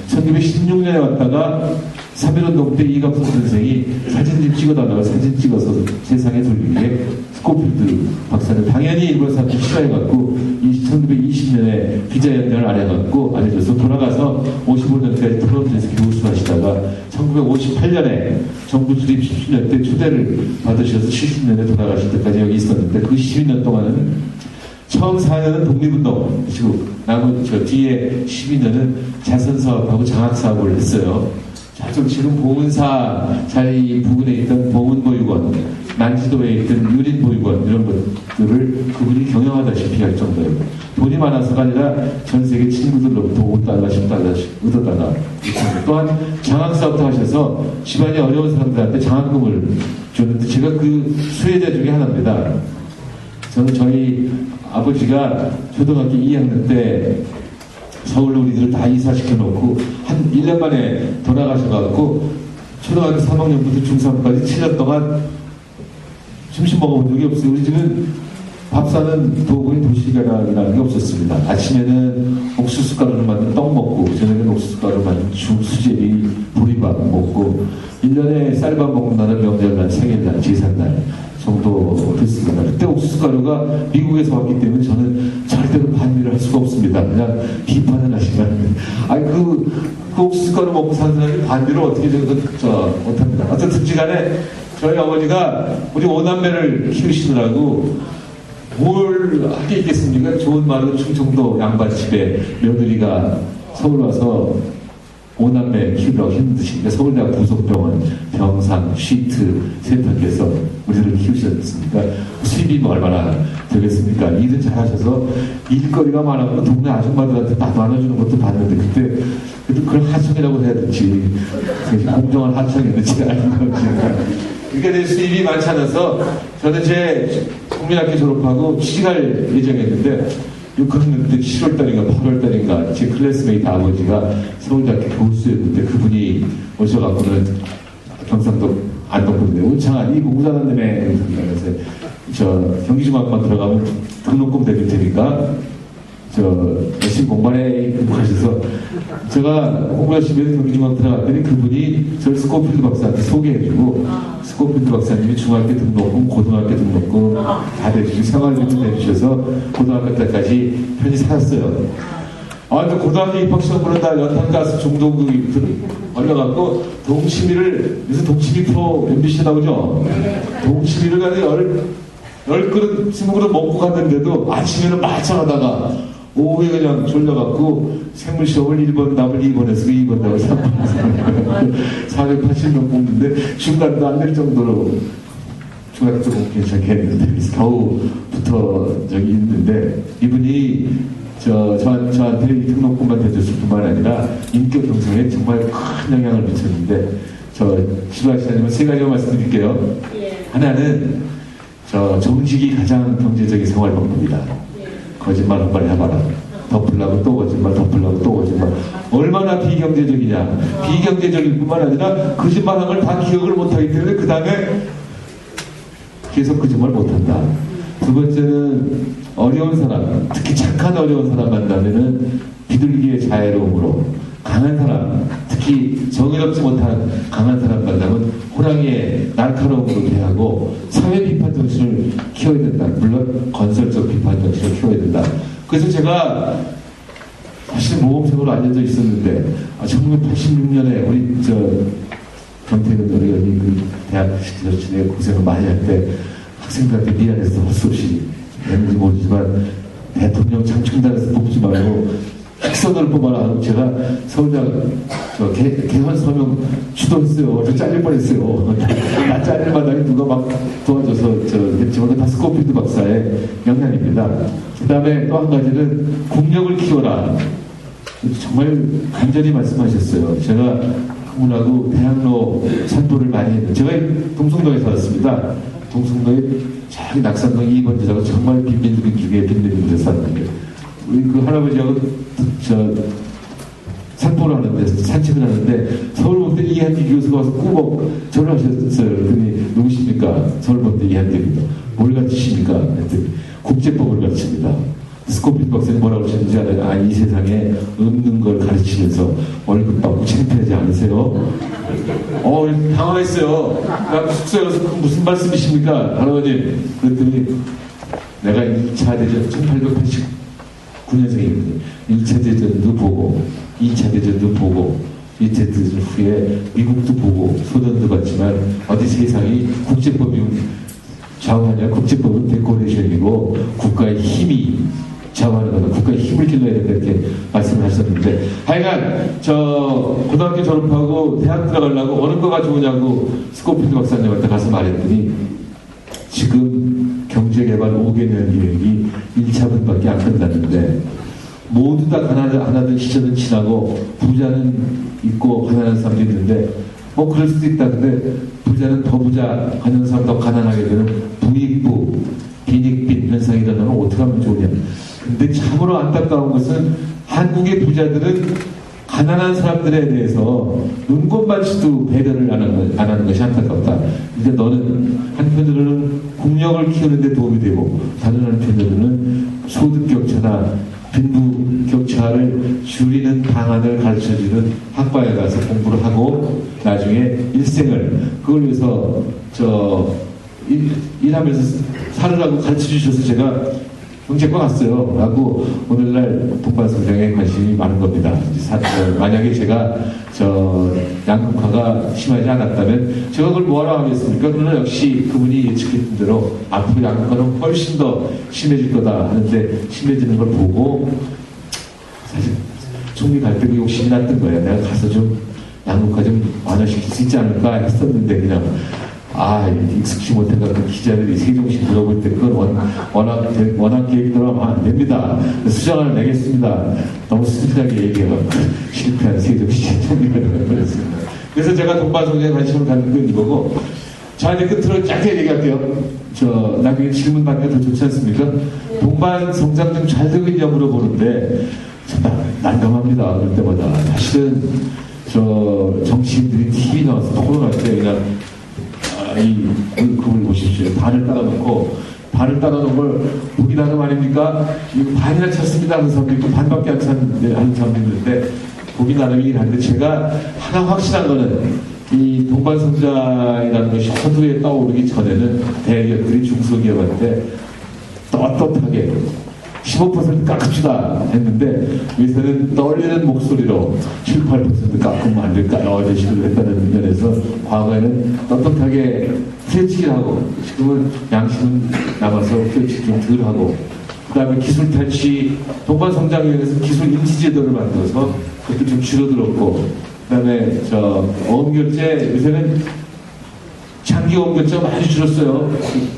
1916년에 왔다가 3.1운동 때 이갑선 선생이 사진 좀 찍어달라고 사진 찍어서 세상에 돌리게 스코필드 박사는 당연히 일본 사람들 싫어해갖고 1920년에 기자연대를 안 해줘서 돌아가서 55년까지 토론토에서 교수를 하시다가 1958년에 정부 수립 10주년 때 초대를 받으셔서 70년에 돌아가실 때까지 여기 있었는데 그 12년 동안은 처음 4년은 독립운동 그리고 남은 뒤에 12년은 자선사업하고 장학사업을 했어요. 지금 보은사 자리 부근에 있던 보은보육원, 난지도에 있던 유린보육원 이런 것들을 그분이 경영하다시피 할 정도예요. 돈이 많아서가 아니라 전 세계 친구들로부터 5달러, 10달러씩 얻어다가 또한 장학사업도 하셔서 집안이 어려운 사람들한테 장학금을 줬는데 제가 그 수혜자 중에 하나입니다. 저는 저희 아버지가 초등학교 2학년 때 서울로 우리들을 다 이사시켜 놓고 한 1년 만에 돌아가셔갖고 초등학교 3학년부터 중3까지 7년 동안 점심 먹어본 적이 없어요. 우리 집은 밥 사는 도구인 도시락이라는 게 없었습니다. 아침에는 옥수수 가루로 만든 떡 먹고, 저녁에는 옥수수 가루로 만든 죽, 수제비, 보리밥 먹고, 1년에 쌀밥 먹는 날은 명절날, 생일날, 제삿날 정도 됐습니다. 그때 옥수수 가루가 미국에서 왔기 때문에 저는 절대로 반미를 할 수가 없습니다. 그냥 비판을 하시면. 아니, 그 옥수수 가루 먹고 사는 사람이 반미를 어떻게 못합니다. 어쨌든 간에 저희 어머니가 우리 5남매를 키우시느라고 뭘 할 게 있겠습니까? 좋은 말로 충청도 양반집에 며느리가 서울 와서 5남매 키우려고 힘드시니까 서울대학 부속병원 병상, 쉬트, 세탁해서 우리를 키우셨습니까? 수입이 뭐 얼마나 되겠습니까? 일은 잘하셔서 일거리가 많아서 동네 아줌마들한테 다 나눠주는 것도 봤는데 그때 그걸 하청이라고 해야 될지 공정한 하청이었는지 아닌 건지 그러니까 내 수입이 많지 않아서 저는 제 국민학교 졸업하고 취직할 예정이었는데 그때 7월달인가 8월달인가 제 클래스메이트 아버지가 서울대학교 교수였는데 그분이 오셔갖고는 경상도 안동군인데 운창한 이 공부 잘한다며 그래서 저 경기중학교만 들어가면 등록금 대줄 테니까 열심히 공부해 하셔서 제가 공부 열심히 해서 경기중학교 들어갔더니 그분이 저를 스코필드 박사한테 소개해주고 스코필드 박사님이 중학교 등록금, 고등학교 등록금 다 내주시고 생활비도 내주셔서 고등학교 때까지 편히 살았어요. 근데 고등학교 입학시험 보는 날 연탄가스 중독이 걸려갖고 동치미를 요새 동치미 프로 MBC 나오죠? 동치미를 가지고 10그릇, 20그릇 먹고 갔는데도 아침에는 마창하다가 오후에 그냥 졸려갖고 생물시험을 1번 답을 2번에서 2번 답을 3번에서 480명 뽑는데 중간도 안 될 정도로 중학교 좀 괜찮게 했는데 그래서 겨우 붙어 저기 있는데 이분이 저한테 등록금만 대줬을 뿐만 아니라 인격 형성에 정말 큰 영향을 미쳤는데 지루하시다면 세 가지만 말씀드릴게요. 하나는 정직이 가장 경제적인 생활 방법이다. 거짓말 한 번 해봐라. 덮으려고 또 거짓말, 덮으려고 또 거짓말. 얼마나 비경제적이냐. 비경제적일 뿐만 아니라 거짓말한 걸 다 기억을 못하기 때문에 그 다음에 계속 거짓말 못한다. 두 번째는 어려운 사람, 특히 착한 어려운 사람 만나면은 비둘기의 자애로움으로 강한 사람, 특히 정의롭지 못한 강한 사람 만나면 호랑이의 날카로움으로 대하고 사회 비판 정신을 키워야 된다. 물론 건설적 비판 정신을 키워야 된다. 그래서 제가 사실 모범생으로 알려져 있었는데 1986년에 우리 경태근 어린이 그 대학 시절에 고생을 많이 할 때 학생들한테 미안해서 할 수 없이 했는지 모르지만 대통령 창춘단에서 뽑지 말고 특선을 뽑아라. 제가 서울대학 개헌 서명 주도했어요. 저 잘릴 뻔했어요. 나 잘릴 마당에 누가 막 도와줘서 했지만 다 스코필드 박사의 영향입니다. 그 다음에 또 한 가지는 국력을 키워라. 정말 간절히 말씀하셨어요. 제가 학문하고 대학로 산보를 많이 했는데 제가 동성동에 살았습니다. 동성동에 저기 낙산동 2번 지자가 정말 빈민들 중에 빈민들에 살았는데 우리 그 할아버지하고 산보를 하는데 산책을 하는데 서울본대 이한기 교수가 와서 꼭 전화 하셨어요. 그랬더니 누구십니까? 서울본대 이한기입니다. 뭘 가르치십니까? 했더니 국제법을 가르칩니다. 스코필드 박사님 뭐라고 하셨는지 알아요? 이 세상에 없는 걸 가르치면서 월급 받고 창피하지 않으세요? 당황했어요. 나 숙소에 가서 무슨 말씀이십니까? 할아버님. 그랬더니 내가 2차 대전 1889년생이거든요. 1차 대전도 보고 2차 대전도 보고 2차 대전 후에 미국도 보고 소련도 봤지만 어디 세상이 국제법이 좌우하냐. 국제법은 데코레이션이고 국가의 힘이 좌우하는 거다. 국가의 힘을 길러야 된다. 이렇게 말씀을 하셨는데 하여간 고등학교 졸업하고 대학 들어가려고 어느 거가 좋으냐고 스코필드 박사님한테 가서 말했더니 지금 경제개발 5개년 계획이 1차분밖에 안 끝났는데 모두 다 가난하던 시절은 지나고 부자는 있고 가난한 사람도 있는데 뭐 그럴 수도 있다. 근데 부자는 더 부자, 가난한 사람 더 가난하게 되는 부익부, 빈익빈 현상이 하면 좋으냐. 근데 참으로 안타까운 것은 한국의 부자들은 가난한 사람들에 대해서 눈꼽만치도 배려를 안 하는 것이 안타깝다. 근데 너는 한편으로는 국력을 키우는 데 도움이 되고 다른 한편으로는 소득 격차나 빈부 격차를 줄이는 방안을 가르쳐주는 학과에 가서 공부를 하고 나중에 일생을 그걸 위해서 일하면서 살으라고 가르쳐주셔서 제가 경제과 갔어요. 라고 오늘날 동반성장에 관심이 많은 겁니다. 만약에 제가 양극화가 심하지 않았다면 제가 그걸 뭐하러 하겠습니까? 그러나 역시 그분이 예측했던 대로 앞으로 양극화는 훨씬 더 심해질 거다 하는데 심해지는 걸 보고 사실 총리 갈 때도 욕심이 났던 거예요. 내가 가서 좀 양극화 좀 완화시킬 수 있지 않을까 했었는데 그냥 익숙치 못해서 기자들이 세종시 물어볼 때 그건 워낙 계획대로 하면 안 됩니다. 수정을 내겠습니다. 너무 순진하게 얘기해서 실패한 세종시 총리가 되어버렸습니다. 그래서 제가 동반성장에 관심을 갖는 건 이거고, 자, 이제 끝으로 짧게 얘기할게요. 나중에 질문 받는 게 더 좋지 않습니까? 동반성장 좀 잘 되고 있냐 물어보는데, 난감합니다. 그럴 때마다. 사실은, 정치인들이 TV 나와서 토론할 때 그냥, 그걸 보십시오. 반을 따라놓고, 반을 따라놓은 걸 보기 나름 아닙니까? 이거 반이나 찼습니다 하는 사람도 있고, 반밖에 안 찼는데, 하는 사람도 있는데, 보기 나름이긴 한데, 제가 하나 확실한 거는, 이 동반성장이라는 것이 화두에 떠오르기 전에는 대기업들이 중소기업한테 떳떳하게 15% 깎읍시다 했는데 요새는 떨리는 목소리로 7, 8% 깎으면 안 될까요? 제시를 했다는 면에서 과거에는 떳떳하게 후려치기를 하고 지금은 양심은 남아서 후려치기 좀 덜 하고 그 다음에 기술 탈취 동반성장위원회에서 기술 인지제도를 만들어서 그것도 좀 줄어들었고 그 다음에 어음결제 요새는 장기 어음결제가 많이 줄었어요.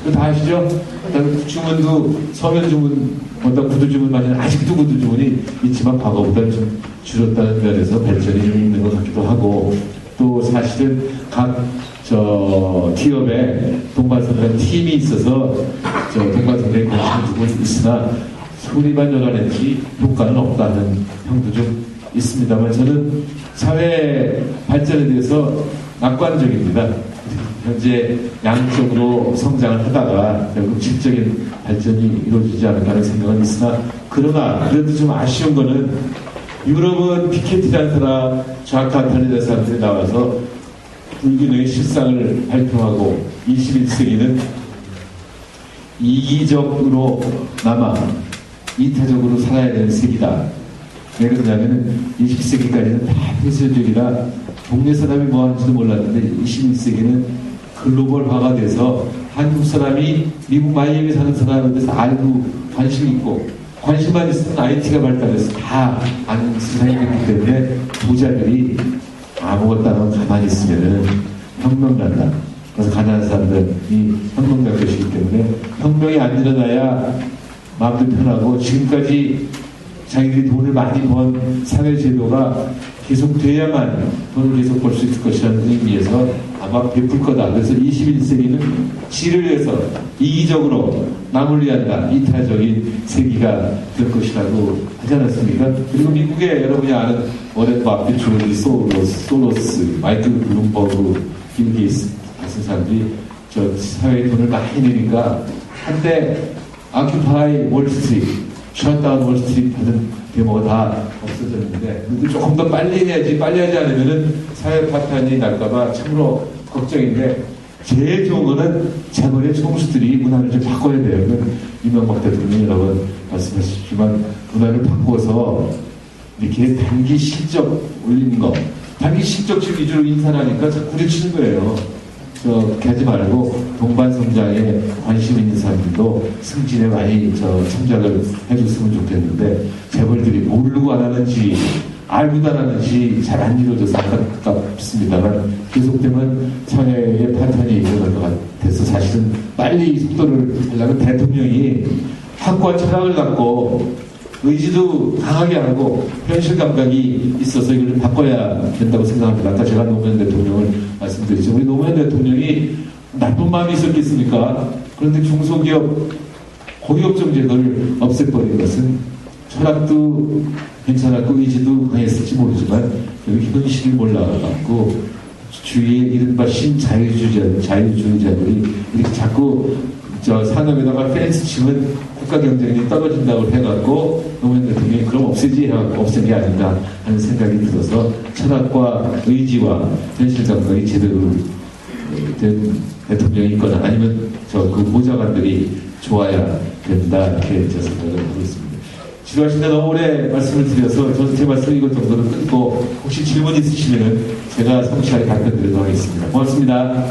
그거 다 아시죠? 그 다음에 주문도 서면 주문 구두 주문만이 아직도 구두 주문이 있지만 과거보다 좀 줄었다는 면에서 발전이 있는 것 같기도 하고 또 사실은 각 기업에 동반성장 팀이 있어서 동반성장에 관심을 두고 있으나 소리만 열어냈지 효과는 없다는 평도 좀 있습니다만 저는 사회 발전에 대해서 낙관적입니다. 현재 양적으로 성장을 하다가 결국 질적인 발전이 이루어지지 않을까 하는 생각은 있으나 그러나 그래도 좀 아쉬운 거는 유럽은 피케티라는 사람 좌카 편의자 사람들이 나와서 불균형의 실상을 발표하고 21세기는 이기적으로 남아 이타적으로 살아야 되는 세기다. 왜 그러냐면 20세기까지는 다 폐쇄적이라 동네 사람이 뭐 하는지도 몰랐는데 21세기는 글로벌화가 돼서 한국 사람이 미국 마이애미 사는 사람에 대해서 알고 관심 있고 관심만 있으면 IT가 발달해서 다 아는 세상이 됐기 때문에 부자들이 아무것도 안 하고 가만히 있으면 혁명 난다. 그래서 가난한 사람들이 혁명 날 것이기 때문에 혁명이 안 일어나야 마음도 편하고 지금까지 자기들이 돈을 많이 번 사회제도가 계속돼야만 돈을 계속 벌 수 있을 것이라는 의미에서 아마 베풀 거다. 그래서 21세기는 지를 위해서 이기적으로 남을 위한다. 이타적인 세기가 될 것이라고 하지 않았습니까? 그리고 미국의 여러분이 아는 워렌 버핏, 조지 소로스, 마이클 블룸버그, 빌 게이츠 같은 사람들이 사회에 돈을 많이 내니까 한때 아큐파이 월스트리트, 셧다운 월스트리트 하는 데모가 다 없어졌는데 그래도 조금 더 빨리 해야지 빨리 하지 않으면은 사회 파탄이 날까봐 참으로 걱정인데 제일 좋은 거는 재벌의 총수들이 문화를 좀 바꿔야 돼요. 이건 이명박 대통령이 여러 번 말씀하셨지만 문화를 바꿔서 이렇게 단기 실적 올리는 거 단기 실적식 위주로 인사하니까 자꾸 부딪히는 거예요. 그렇게 하지 말고 동반성장에 관심 있는 사람들도 승진에 많이 참작을 해줬으면 좋겠는데 재벌들이 모르고 안 하는지 알고도 안 하는지 잘 안 이루어져서 안타깝습니다만 계속되면 사회의 파탄이 일어날 것 같아서 사실은 빨리 속도를 하려면 대통령이 확고한 철학을 갖고 의지도 강하게 하고 현실 감각이 있어서 이걸 좀 바꿔야 된다고 생각합니다. 아까 제가 노무현 대통령을 말씀드렸죠. 우리 노무현 대통령이 나쁜 마음이 있었겠습니까? 그런데 중소기업 고위업종 제도를 없애버린 것은 철학도 괜찮았고 의지도 강했을지 모르지만 여기 현실을 몰라갖고 주위의 이른바 자유주의자들이 이렇게 자꾸 산업에다가 펜스 치면 국가 경쟁력이 떨어진다고 해갖고 노무현 대통령이 그럼 없애지 해갖고 없앤 게 아닌가 하는 생각이 들어서 철학과 의지와 현실 감각이 제대로 된 대통령이 있거나 아니면 그 보좌관들이 좋아야 된다 이렇게 제 생각을 하고 있습니다. 지루하신데 너무 오래 말씀을 드려서 저는 제 말씀 이것 정도로 끊고 혹시 질문 있으시면 제가 성실하게 답변 드리도록 하겠습니다. 고맙습니다.